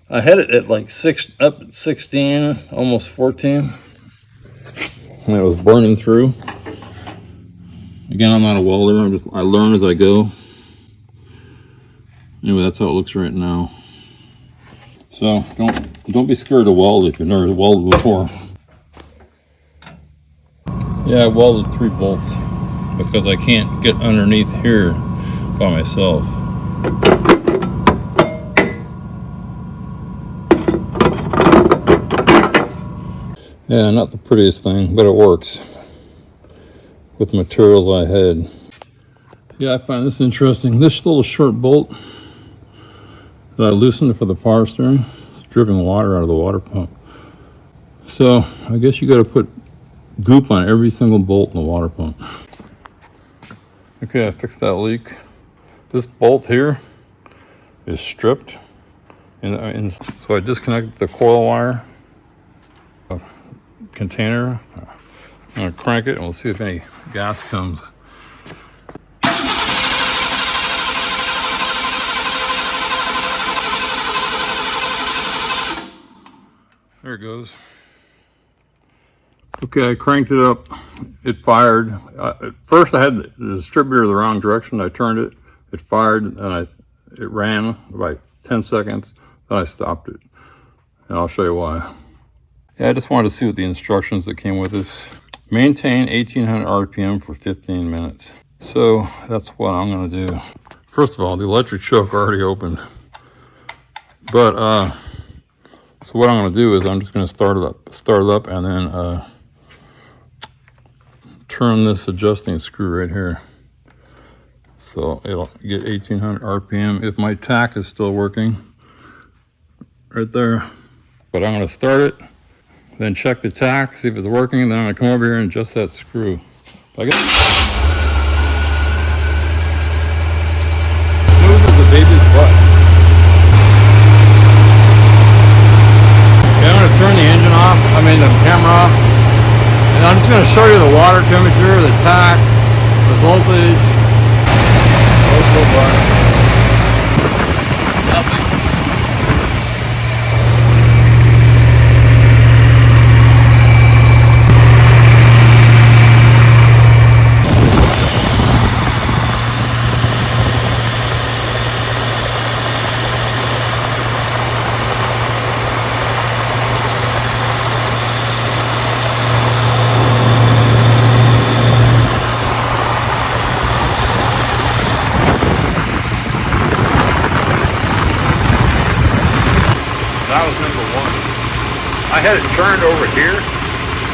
I had it at like up at 16, almost 14. And it was burning through. Again, I'm not a welder. I learn as I go. Anyway, that's how it looks right now. So don't be scared to weld if you've never welded before. Yeah, I welded 3 bolts because I can't get underneath here by myself. Yeah, not the prettiest thing, but it works with materials I had. Yeah, I find this interesting. This little short bolt that I loosened for the power steering, it's dripping water out of the water pump. So I guess you got to put goop on every single bolt in the water pump. Okay, I fixed that leak. This bolt here is stripped, and so I disconnected the coil wire container. I'm gonna crank it and we'll see if any gas comes. There it goes. Okay, I cranked it up. It fired. At first I had the distributor the wrong direction. I turned it, it fired, and it ran about 10 seconds. Then I stopped it. And I'll show you why. Yeah, I just wanted to see what the instructions that came with this. Maintain 1800 RPM for 15 minutes. So that's what I'm gonna do. First of all, the electric choke already opened. But so what I'm gonna do is I'm just gonna start it up and then turn this adjusting screw right here. So it'll get 1800 RPM if my tack is still working right there. But I'm gonna start it, then check the tack, see if it's working, and then I'm gonna come over here and adjust that screw. Smooth as a baby's butt. Okay, I'm gonna turn the engine off, the camera off, and I'm just gonna show you the water temperature, the tack, the voltage. Nothing. That was number 1. I had it turned over here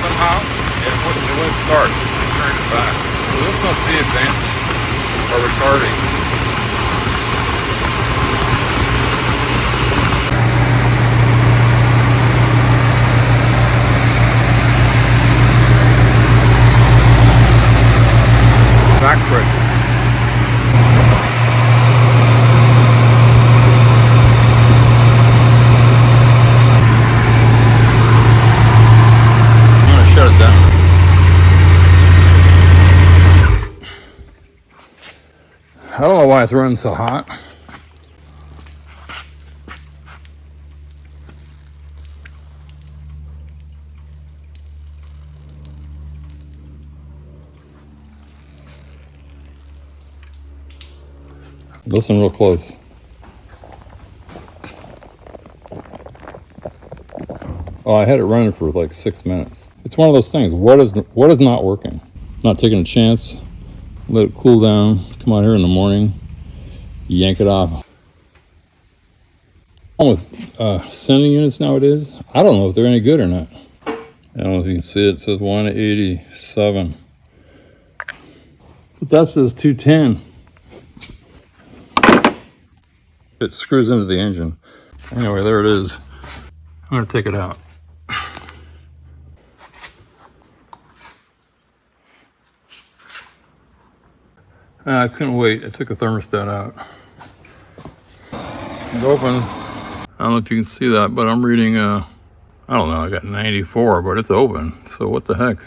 somehow, and it wouldn't start. I turned it back. So this must be advancing or retarding. Back pressure. Shut it down. I don't know why it's running so hot. Listen real close. Oh, I had it running for like 6 minutes. It's one of those things. What is not working? Not taking a chance. Let it cool down. Come out here in the morning. Yank it off. With sending units nowadays, I don't know if they're any good or not. I don't know if you can see it. It says 187. But that says 210. It screws into the engine. Anyway, there it is. I'm going to take it out. I couldn't wait. I took the thermostat out. It's open. I don't know if you can see that, but I'm reading, I don't know, I got 94, but it's open. So what the heck?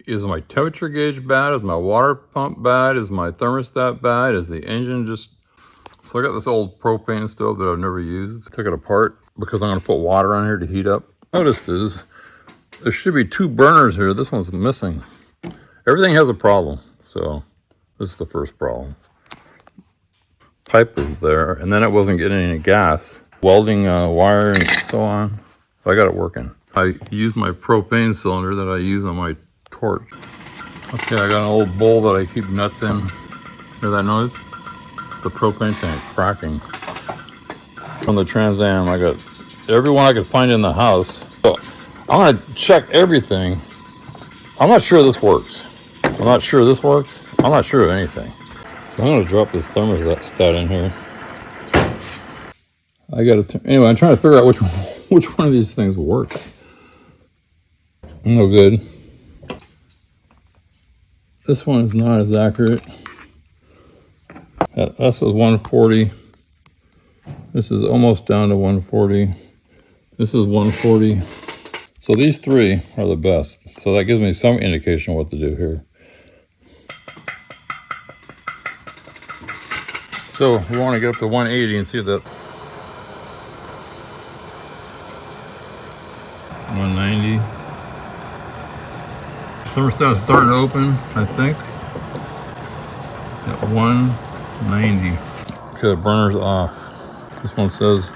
is my temperature gauge bad? Is my water pump bad? Is my thermostat bad? Is the engine just... So I got this old propane stove that I've never used. I took it apart because I'm gonna put water on here to heat up. Noticed is, there should be 2 burners here. This one's missing. Everything has a problem. So this is the first problem. Pipe is there, and then it wasn't getting any gas. Welding wire and so on. I got it working. I used my propane cylinder that I use on my torch. Okay, I got an old bowl that I keep nuts in. Hear that noise? It's the propane tank cracking. From the Trans Am, I got everyone I could find in the house. So I'm gonna check everything. I'm not sure this works. I'm not sure this works. I'm not sure of anything. So I'm gonna drop this thermostat in here. I gotta, anyway, I'm trying to figure out which one of these things works. No good. This one is not as accurate. That says 140. This is almost down to 140. This is 140. So these 3 are the best. So that gives me some indication of what to do here. So we want to get up to 180 and see if that... 190. Thermostat is starting to open, I think. At 190. Okay, the burner's off. This one says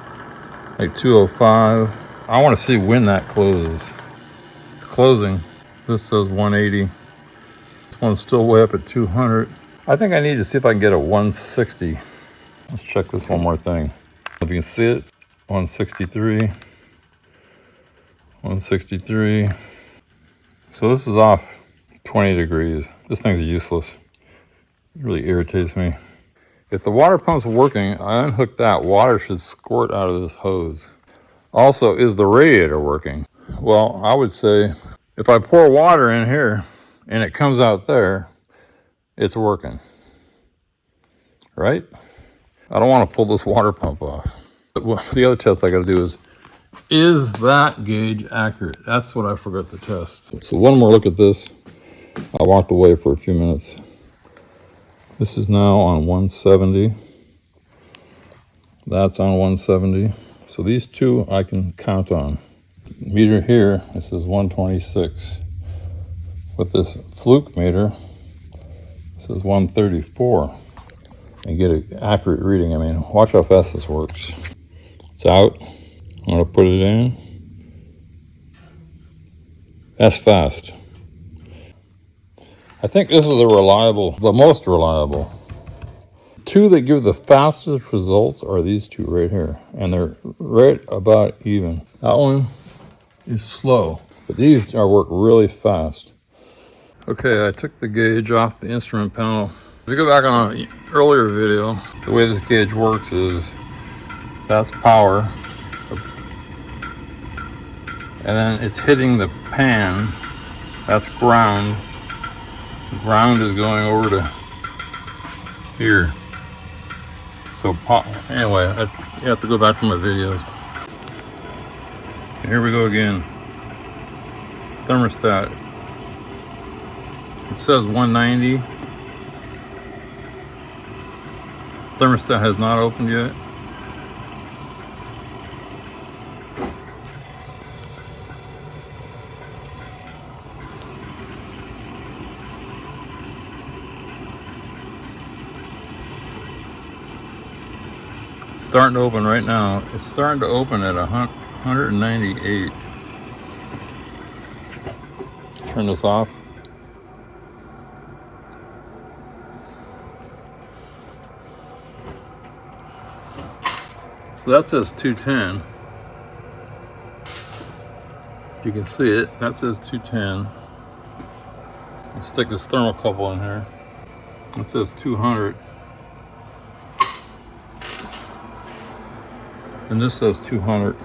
like 205. I want to see when that closes. It's closing. This says 180. This one's still way up at 200. I think I need to see if I can get a 160. Let's check this one more thing. If you can see it, 163. 163. So this is off 20 degrees. This thing's useless. It really irritates me. If the water pump's working, I unhook that, water should squirt out of this hose. Also, is the radiator working? Well, I would say if I pour water in here and it comes out there, it's working, right? I don't want to pull this water pump off. But the other test I got to do is that gauge accurate? That's what I forgot to test. So one more look at this. I walked away for a few minutes. This is now on 170. That's on 170. So these 2 I can count on. Meter here, it says 126. With this fluke meter, it says 134. And get an accurate reading. I mean, watch how fast this works. It's out. I'm gonna put it in. That's fast. I think this is the most reliable. 2 that give the fastest results are these 2 right here. And they're right about even. That one is slow, but these work really fast. Okay, I took the gauge off the instrument panel. If you go back on an earlier video, the way this gauge works is that's power. And then it's hitting the pan. That's ground. Ground is going over to here. So anyway, you have to go back to my videos. Here we go again. Thermostat. It says 190. Thermostat has not opened yet. Starting to open right now. It's starting to open at 198. Turn this off. So that says 210. If you can see it, that says 210. Let's stick this thermocouple in here. It says 200. And this says 200.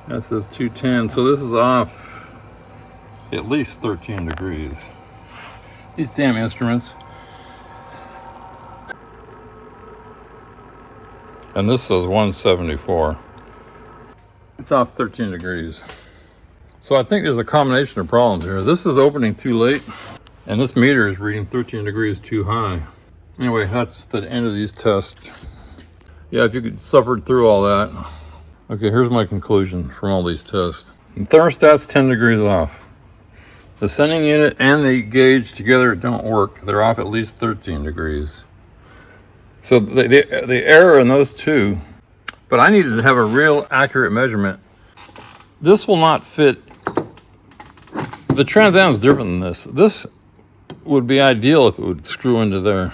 That says 210. So this is off at least 13 degrees. These damn instruments. And this says 174. It's off 13 degrees. So I think there's a combination of problems here. This is opening too late, and this meter is reading 13 degrees too high. Anyway, that's the end of these tests. Yeah, if you could suffer through all that. Okay, here's my conclusion from all these tests. The thermostat's 10 degrees off. The sending unit and the gauge together don't work. They're off at least 13 degrees. So the error in those two, but I needed to have a real accurate measurement. This will not fit. The Trans Am is different than this. This would be ideal if it would screw into there.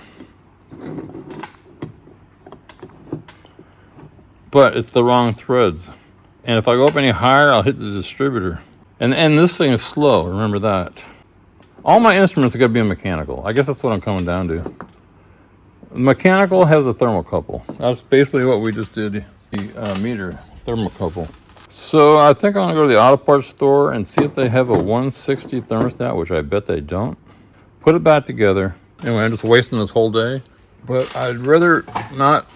But it's the wrong threads. And if I go up any higher, I'll hit the distributor. And this thing is slow, remember that. All my instruments are gonna be mechanical. I guess that's what I'm coming down to. Mechanical has a thermocouple. That's basically what we just did, the meter thermocouple. So I think I'm gonna go to the auto parts store and see if they have a 160 thermostat, which I bet they don't. Put it back together. Anyway, I'm just wasting this whole day, but I'd rather not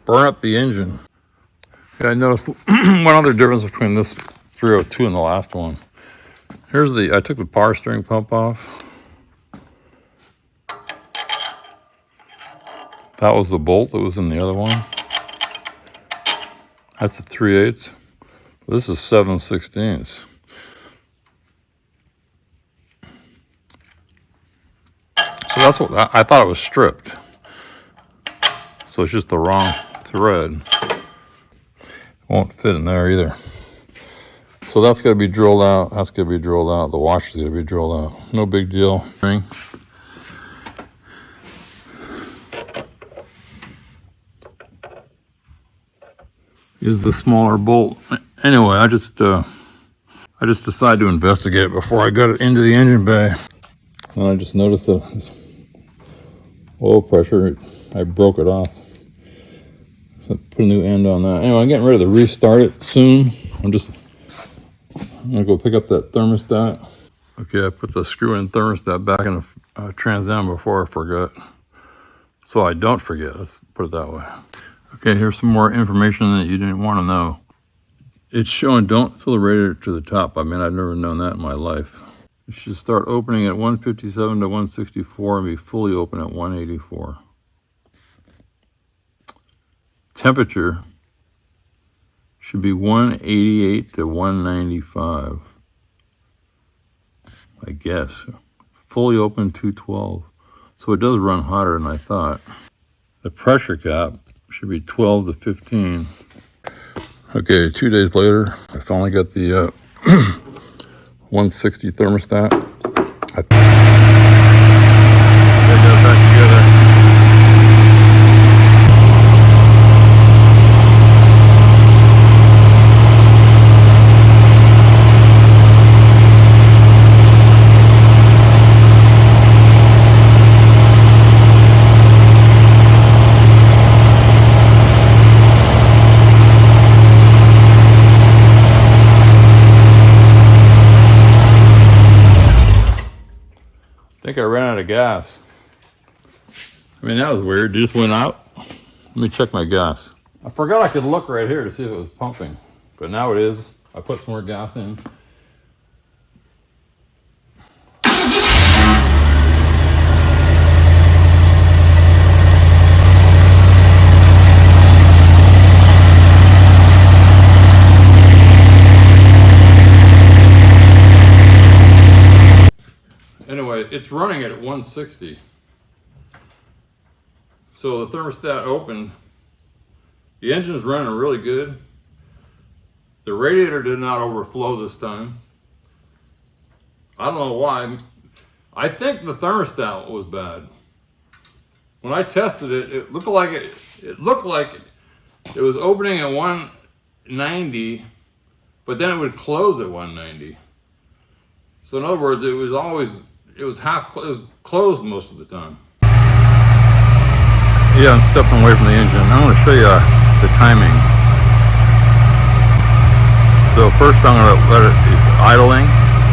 burn up the engine. Yeah, I noticed one other difference between this 302 and the last one. I took the power steering pump off. That was the bolt that was in the other one. That's the 3/8. This is 7/16. So that's what I thought it was stripped. So it's just the wrong thread. Won't fit in there either. So that's got to be drilled out. That's got to be drilled out. The washer's got to be drilled out. No big deal. Is the smaller bolt. Anyway, I just decided to investigate it before I got it into the engine bay. And I just noticed that this oil pressure, I broke it off. So put a new end on that. Anyway, I'm getting ready to restart it soon. I'm gonna go pick up that thermostat. Okay, I put the screw-in thermostat back in the Trans Am before I forgot. So I don't forget, let's put it that way. Okay, here's some more information that you didn't want to know. It's showing don't fill the radiator to the top. I mean, I've never known that in my life. It should start opening at 157 to 164 and be fully open at 184. Temperature should be 188 to 195. I guess. Fully open 212. So it does run hotter than I thought. The pressure cap should be 12 to 15. Okay, 2 days later, I finally got the 160 thermostat. I got it back together. I think I ran out of gas. I mean, that was weird. It just went out. Let me check my gas. I forgot I could look right here to see if it was pumping, but now it is. I put some more gas in. Anyway, it's running it at 160. So the thermostat opened. The engine's running really good. The radiator did not overflow this time. I don't know why. I think the thermostat was bad. When I tested it, it looked like it was opening at 190, but then it would close at 190. So in other words, it was closed most of the time. Yeah, I'm stepping away from the engine. I'm going to show you the timing. So first I'm going to let it's idling.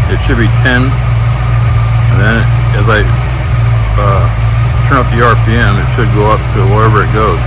It should be 10. And then as I turn up the RPM, it should go up to wherever it goes.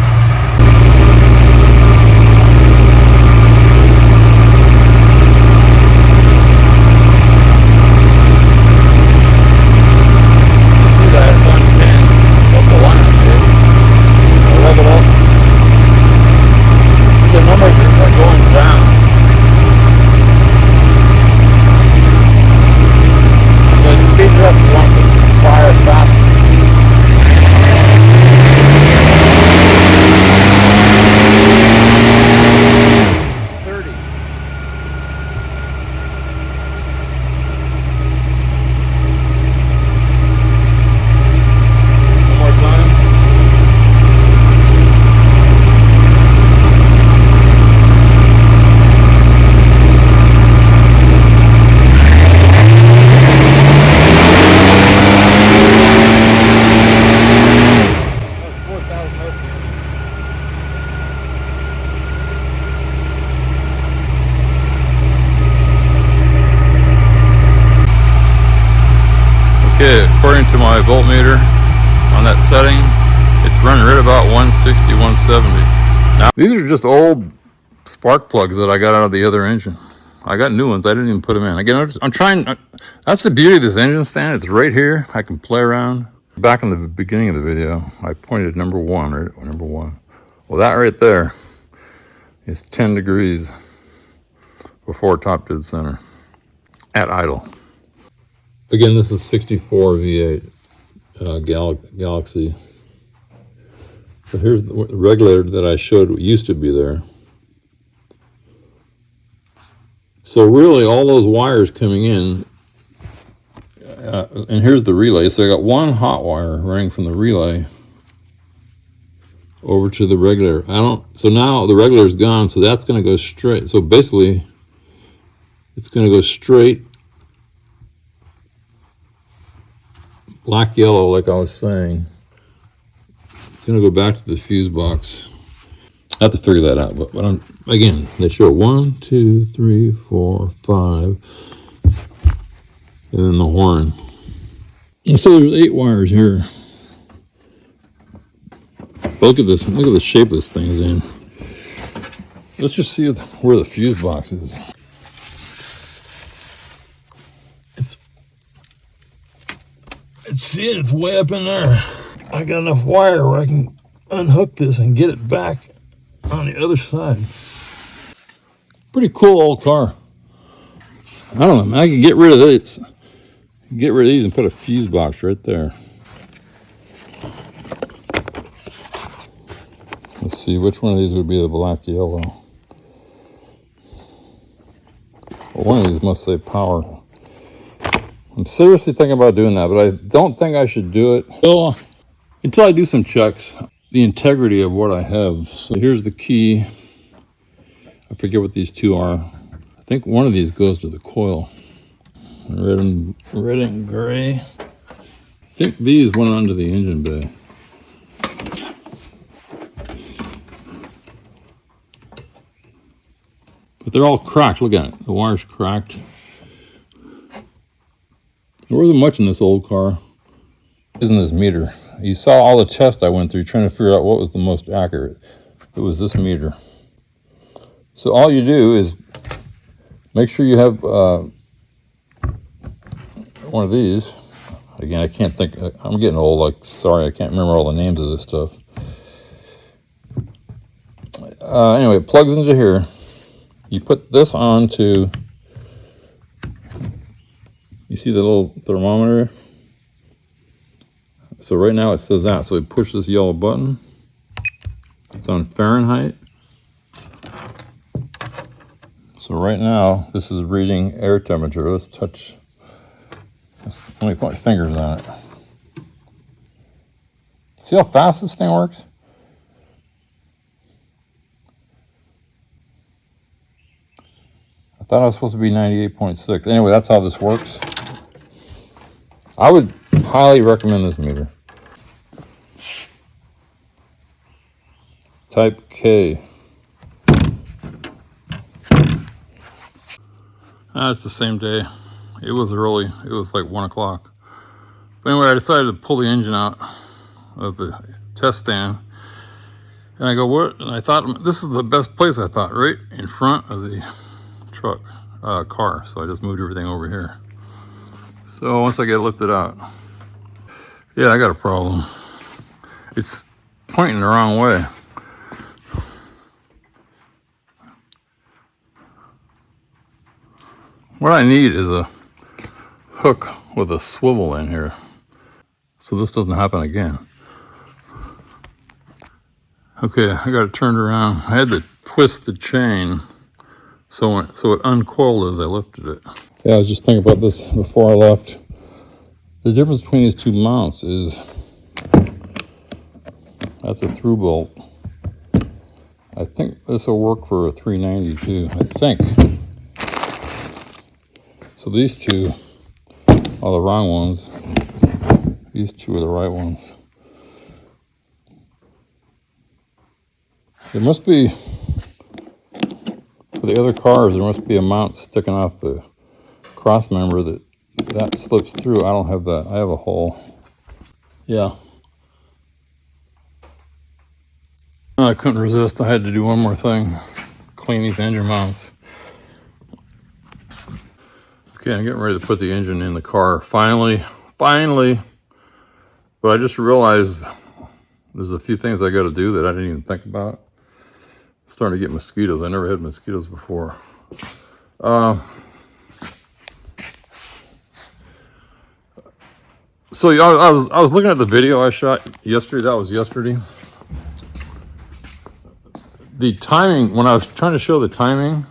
Okay, according to my voltmeter on that setting, it's running right about 160, 170. Now, these are just old spark plugs that I got out of the other engine. I got new ones. I didn't even put them in. Again, I'm trying. That's the beauty of this engine stand. It's right here. I can play around. Back in the beginning of the video, I pointed number one, right? Number one. Well, that right there is 10 degrees before top dead center at idle. Again, this is 64 V8 Galaxie. So here's the regulator that I showed used to be there. So really, all those wires coming in, and here's the relay. So I got one hot wire running from the relay over to the regulator. So now the regulator's gone, so that's going to go straight. So basically, it's going to go straight black yellow, like I was saying. It's going to go back to the fuse box. I have to figure that out, but again, they show 1, 2, 3, 4, 5, and then the horn. And so there's 8 wires here. Look at this. Look at the shape this thing is in. Let's just see where the fuse box is. It's way up in there. I got enough wire where I can unhook this and get it back on the other side. Pretty cool old car. I don't know, man, I could get rid of this. Get rid of these and put a fuse box right there. Let's see, which one of these would be the black yellow? Well, one of these must say power. I'm seriously thinking about doing that, but I don't think I should do it. So, until I do some checks, the integrity of what I have. So here's the key. I forget what these two are. I think one of these goes to the coil. Red and gray. I think these went onto the engine bay. But they're all cracked. Look at it. The wire's cracked. There wasn't much in this old car. Isn't this meter? You saw all the tests I went through trying to figure out what was the most accurate. It was this meter. So all you do is make sure you have one of these. Again, I can't think. I'm getting old. Like, sorry, I can't remember all the names of this stuff. Anyway, it plugs into here. You put this on to. You see the little thermometer? So right now it says that. So we push this yellow button. It's on Fahrenheit. So right now this is reading air temperature. Let's touch. Let me put my fingers on it. See how fast this thing works? I thought I was supposed to be 98.6. Anyway, that's how this works. I would highly recommend this meter. Type K. It's the same day. It was early. It was like 1 o'clock. But anyway, I decided to pull the engine out of the test stand. And I go, what? And I thought, this is the best place, I thought, right in front of the truck, car. So I just moved everything over here. So once I get it lifted out, yeah, I got a problem. It's pointing the wrong way. What I need is a hook with a swivel in here, so this doesn't happen again. Okay, I got it turned around. I had to twist the chain so it uncoiled as I lifted it. Yeah, I was just thinking about this before I left. The difference between these two mounts is that's a through bolt. I think this will work for a 390 too, I think. So these two are the wrong ones. These two are the right ones. There must be, for the other cars, there must be a mount sticking off the cross member that that slips through. I don't have that. I have a hole. Yeah. I couldn't resist. I had to do one more thing. Clean these engine mounts. Okay, I'm getting ready to put the engine in the car. Finally. But I just realized there's a few things I got to do that I didn't even think about. I'm starting to get mosquitoes. I never had mosquitoes before. So I was looking at the video I shot yesterday. That was yesterday. The timing, when I was trying to show the timing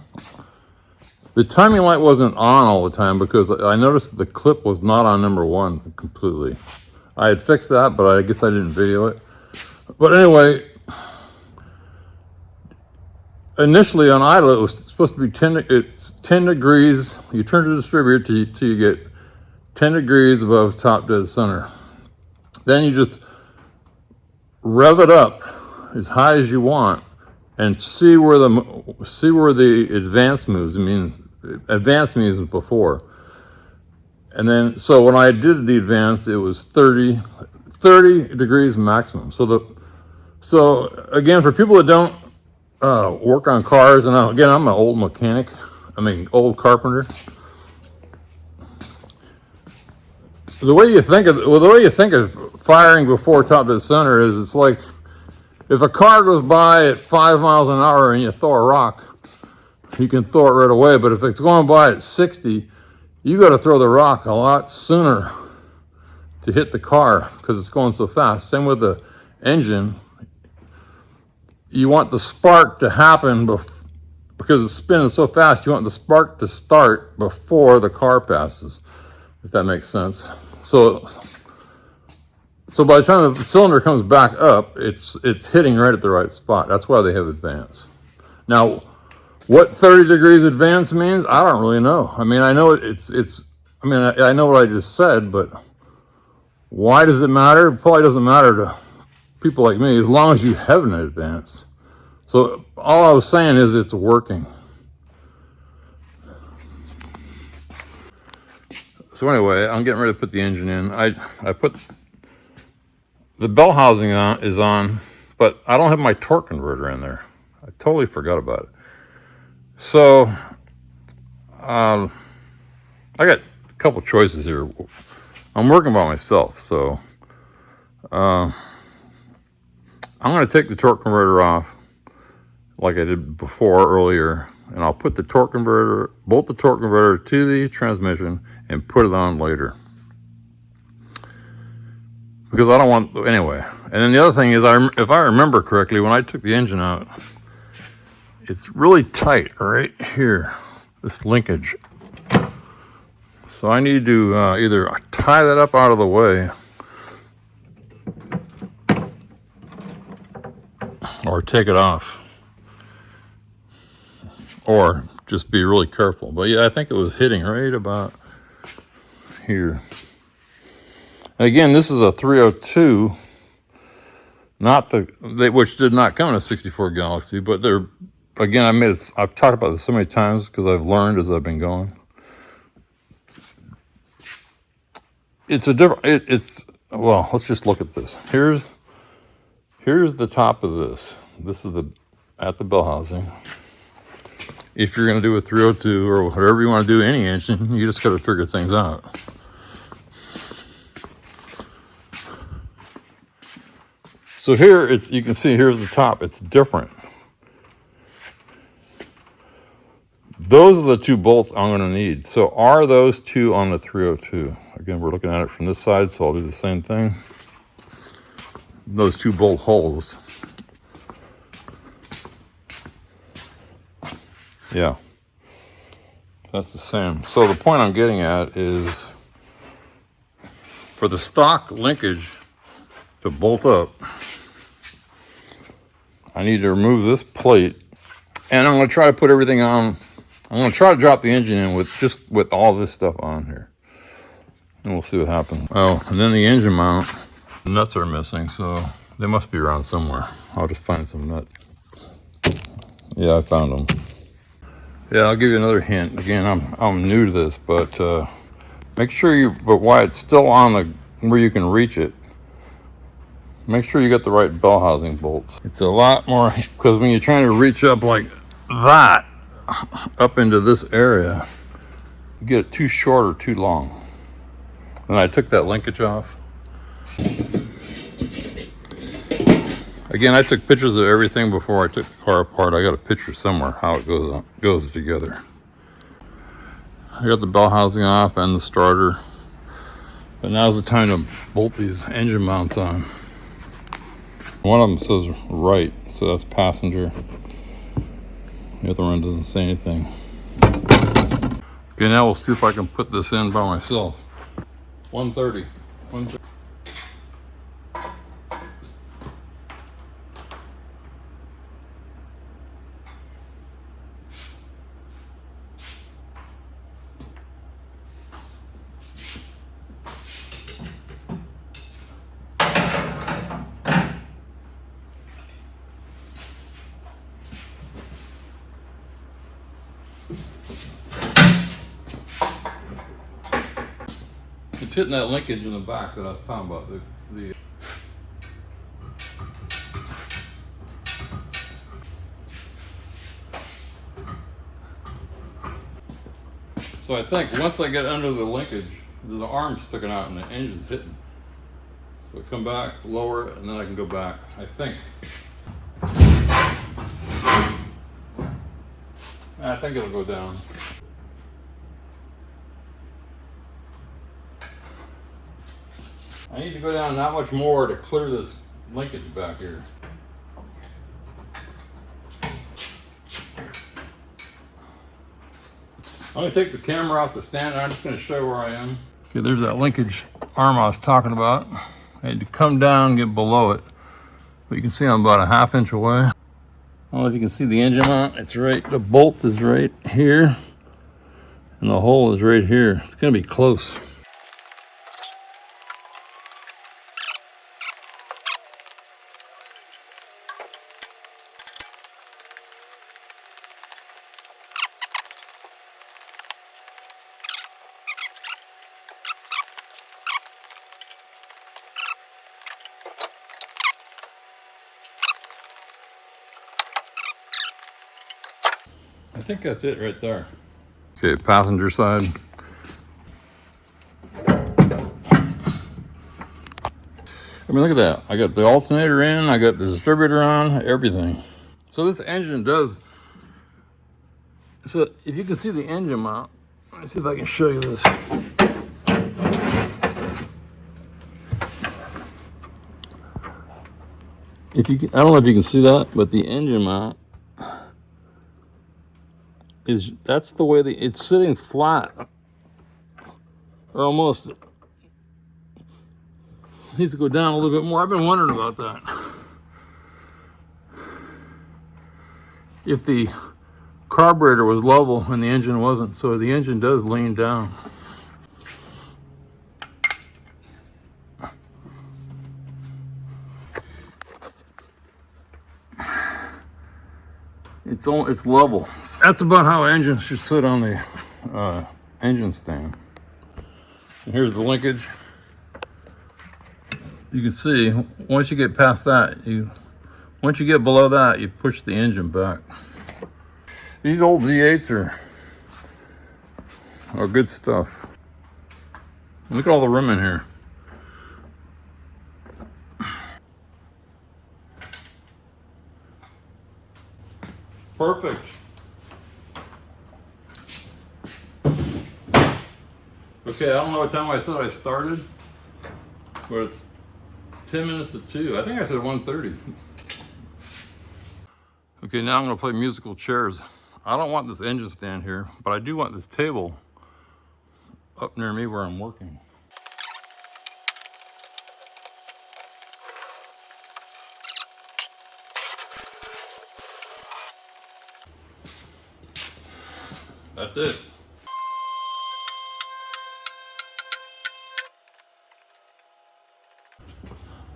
light wasn't on all the time because I noticed that the clip was not on number one completely. I had fixed that, but I guess I didn't video it. But anyway, initially on idle, it was supposed to be 10 degrees. You turn the distributor till you get 10 degrees above top dead center. Then you just rev it up as high as you want and see where the advance moves. I mean, advance means before. And then, so when I did the advance, it was 30 degrees maximum. So again, for people that don't work on cars, and again, I'm an old mechanic. Old carpenter. The way you think of firing before top dead center is, it's like if a car goes by at 5 miles an hour and you throw a rock, you can throw it right away. But if it's going by at 60, you got to throw the rock a lot sooner to hit the car because it's going so fast. Same with the engine. You want the spark to happen because it's spinning so fast. You want the spark to start before the car passes, if that makes sense. So by the time the cylinder comes back up, it's hitting right at the right spot. That's why they have advance. Now, what 30 degrees advance means, I don't really know. I know I know what I just said, but why does it matter? It probably doesn't matter to people like me, as long as you have an advance. So all I was saying is it's working. So anyway, I'm getting ready to put the engine in. I put the bell housing is on, but I don't have my torque converter in there. I totally forgot about it. So I got a couple choices here. I'm working by myself, so I'm going to take the torque converter off like I did earlier, and I'll put the bolt the torque converter to the transmission and put it on later. Because I don't want, anyway. And then the other thing is, if I remember correctly, when I took the engine out, it's really tight right here, this linkage. So I need to either tie that up out of the way or take it off. Or just be really careful. But yeah, I think it was hitting right about here. And again, this is a 302, not which did not come in a 64 Galaxie, but again, I've talked about this so many times because I've learned as I've been going. It's a different, well, let's just look at this. Here's the top of this. This is at the bell housing. If you're going to do a 302 or whatever you want to do any engine, you just got to figure things out. So here, you can see here's the top. It's different. Those are the two bolts I'm going to need. So are those two on the 302? Again, we're looking at it from this side, so I'll do the same thing. Those two bolt holes. Yeah, that's the same. So the point I'm getting at is, for the stock linkage to bolt up, I need to remove this plate, and I'm going to try to put everything on. I'm going to try to drop the engine in with all this stuff on here, and we'll see what happens. Oh, and then the engine mount, the nuts are missing, so they must be around somewhere. I'll just find some nuts. Yeah, I found them. Yeah, I'll give you another hint. Again, I'm new to this, but Make sure you, but while it's still on the, where you can reach it, make sure you get the right bell housing bolts. It's a lot more, because when you're trying to reach up like that, up into this area, you get it too short or too long. And I took that linkage off. Again, I took pictures of everything before I took the car apart. I got a picture somewhere how it goes together. I got the bell housing off and the starter. But now's the time to bolt these engine mounts on. One of them says right, so that's passenger. The other one doesn't say anything. Okay, now we'll see if I can put this in by myself. 130. 130. It's hitting that linkage in the back that I was talking about. So I think once I get under the linkage, there's an arm sticking out and the engine's hitting. So come back, lower it, and then I can go back, I think. I think it'll go down. I need to go down that much more to clear this linkage back here. I'm going to take the camera off the stand and I'm just going to show where I am. Okay, there's that linkage arm I was talking about. I had to come down and get below it. But you can see I'm about a ½ inch away. I don't know if you can see the engine mount. It's right, the bolt is right here. And the hole is right here. It's going to be close. I think that's it right there. Okay, passenger side. I mean, look at that. I got the alternator in, I got the distributor on, everything. So this engine does, so if you can see the engine mount, let's see if I can show you this. If you can, I don't know if you can see that, but the engine mount is, that's the way it's sitting flat. Or almost. It needs to go down a little bit more. I've been wondering about that. If the carburetor was level and the engine wasn't, so the engine does lean down. It's level. That's about how engines should sit on the engine stand. And here's the linkage. You can see once you get past that, once you get below that, you push the engine back. These old V8s are good stuff. Look at all the room in here. Perfect. Okay, I don't know what time I said I started, but it's 10 minutes to 2. I think I said 1:30. Okay, now I'm gonna play musical chairs. I don't want this engine stand here, but I do want this table up near me where I'm working. That's it.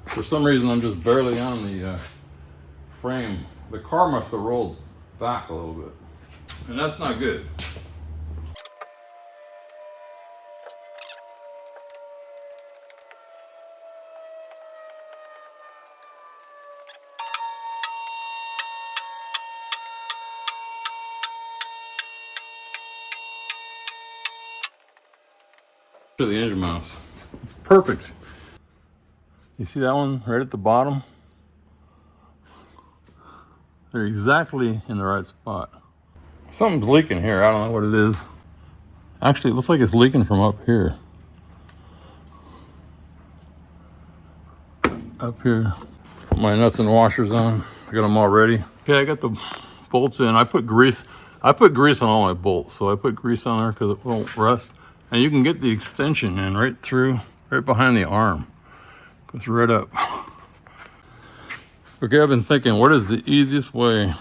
For some reason, I'm just barely on the frame. The car must have rolled back a little bit, and that's not good. To the engine mounts. It's perfect. You see that one right at the bottom? They're exactly in the right spot. Something's leaking here. I don't know what it is. Actually, it looks like it's leaking from up here. Up here. Put my nuts and washers on. I got them all ready. Okay, I got the bolts in. I put grease on all my bolts. So I put grease on there because it won't rust. And you can get the extension in right through, right behind the arm. Goes right up. Okay, I've been thinking, what is the easiest way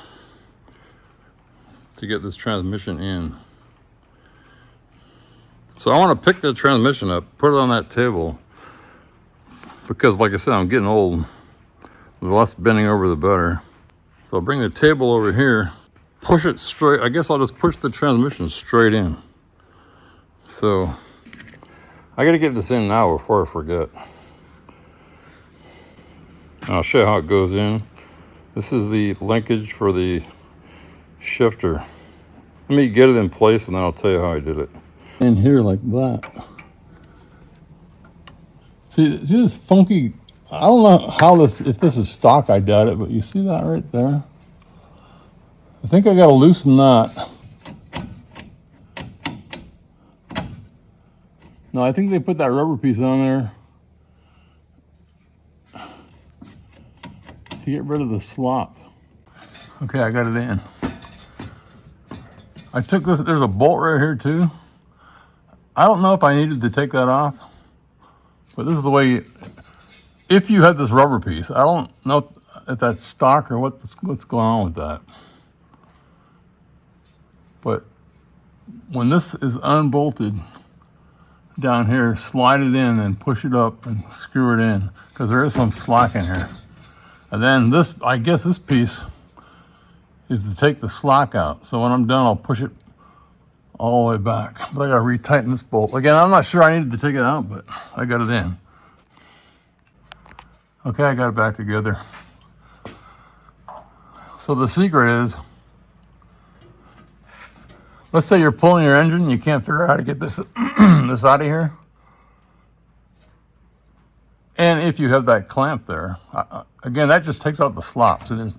to get this transmission in? So I want to pick the transmission up, put it on that table, because like I said, I'm getting old. The less bending over, the better. So I'll bring the table over here, push it straight. I guess I'll just push the transmission straight in. So I got to get this in now before I forget. I'll show you how it goes in. This is the linkage for the shifter. Let me get it in place and then I'll tell you how I did it. In here like that. See this funky, I don't know how this, if this is stock, I doubt it, but you see that right there? I think I gotta loosen that. No, I think they put that rubber piece on there to get rid of the slop. Okay, I got it in. I took this, there's a bolt right here too. I don't know if I needed to take that off, but this is the way, if you had this rubber piece, I don't know if that's stock or what's going on with that. But when this is unbolted down here, slide it in and push it up and screw it in, because there is some slack in here. And then this, I guess this piece is to take the slack out. So when I'm done, I'll push it all the way back. But I gotta retighten this bolt. Again, I'm not sure I needed to take it out, but I got it in. Okay, I got it back together. So the secret is, let's say you're pulling your engine and you can't figure out how to get this, this out of here. And if you have that clamp there, again, that just takes out the slop. So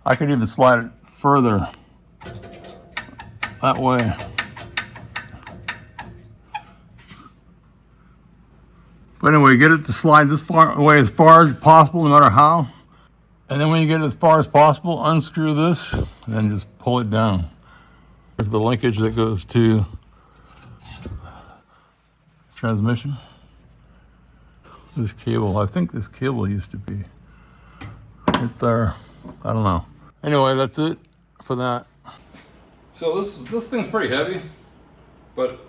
I could even slide it further that way. But anyway, get it to slide this far away as far as possible, no matter how. And then when you get it as far as possible, unscrew this and then just pull it down. There's the linkage that goes to transmission. This cable, I think this cable used to be right there. I don't know. Anyway, that's it for that. So this thing's pretty heavy, but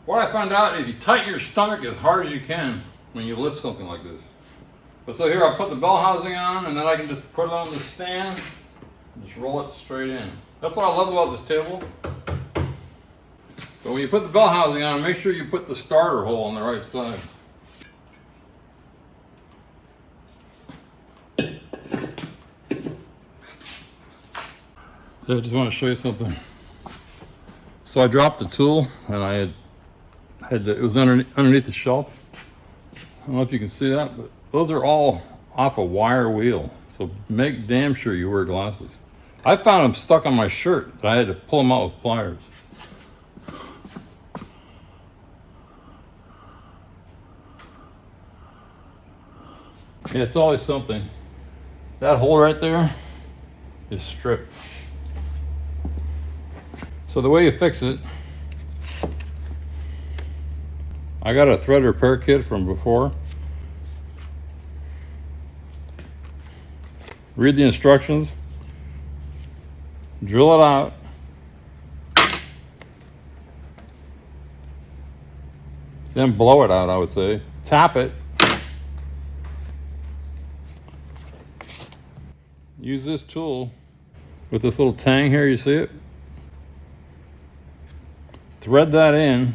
what I found out is you tighten your stomach as hard as you can when you lift something like this. But so here I'll put the bell housing on and then I can just put it on the stand and just roll it straight in. That's what I love about this table. But when you put the bell housing on, make sure you put the starter hole on the right side. I just want to show you something. So I dropped the tool and I had it was underneath the shelf. I don't know if you can see that, but those are all off a wire wheel. So make damn sure you wear glasses. I found them stuck on my shirt, but I had to pull them out with pliers. Yeah, it's always something. That hole right there is stripped. So the way you fix it, I got a thread repair kit from before. Read the instructions, drill it out, then blow it out, I would say. Tap it. Use this tool with this little tang here, you see it? Thread that in.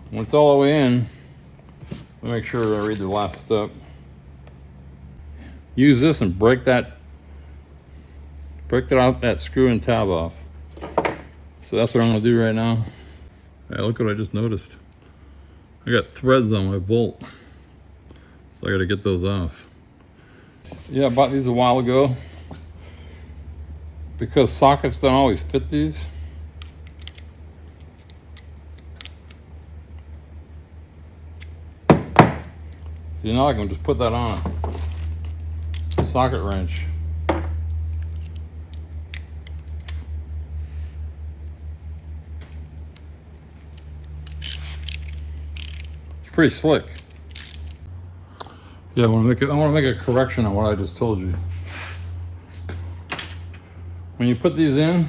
When it's all the way in, make sure I read the last step. Use this and break that out that screw and tab off. So that's what I'm gonna do right now. Hey, look what I just noticed. I got threads on my bolt, so I gotta get those off. Yeah, I bought these a while ago because sockets don't always fit these. You know, I can just put that on a socket wrench. It's pretty slick. Yeah, I want to make a correction on what I just told you. When you put these in,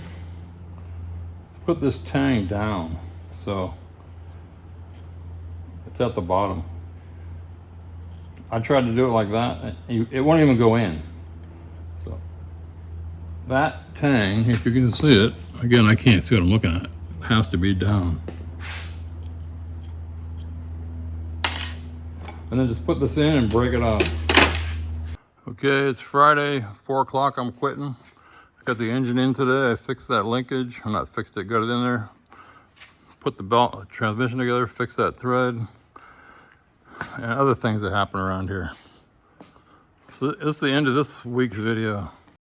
put this tang down so it's at the bottom. I tried to do it like that, it won't even go in. So that tang, if you can see it, again, I can't see what I'm looking at, it has to be down. And then just put this in and break it off. Okay, it's Friday, 4 o'clock, I'm quitting. I got the engine in today, I fixed that linkage, or not fixed it, got it in there. Put the belt transmission together, fixed that thread, and other things that happen around here. So this is the end of this week's video.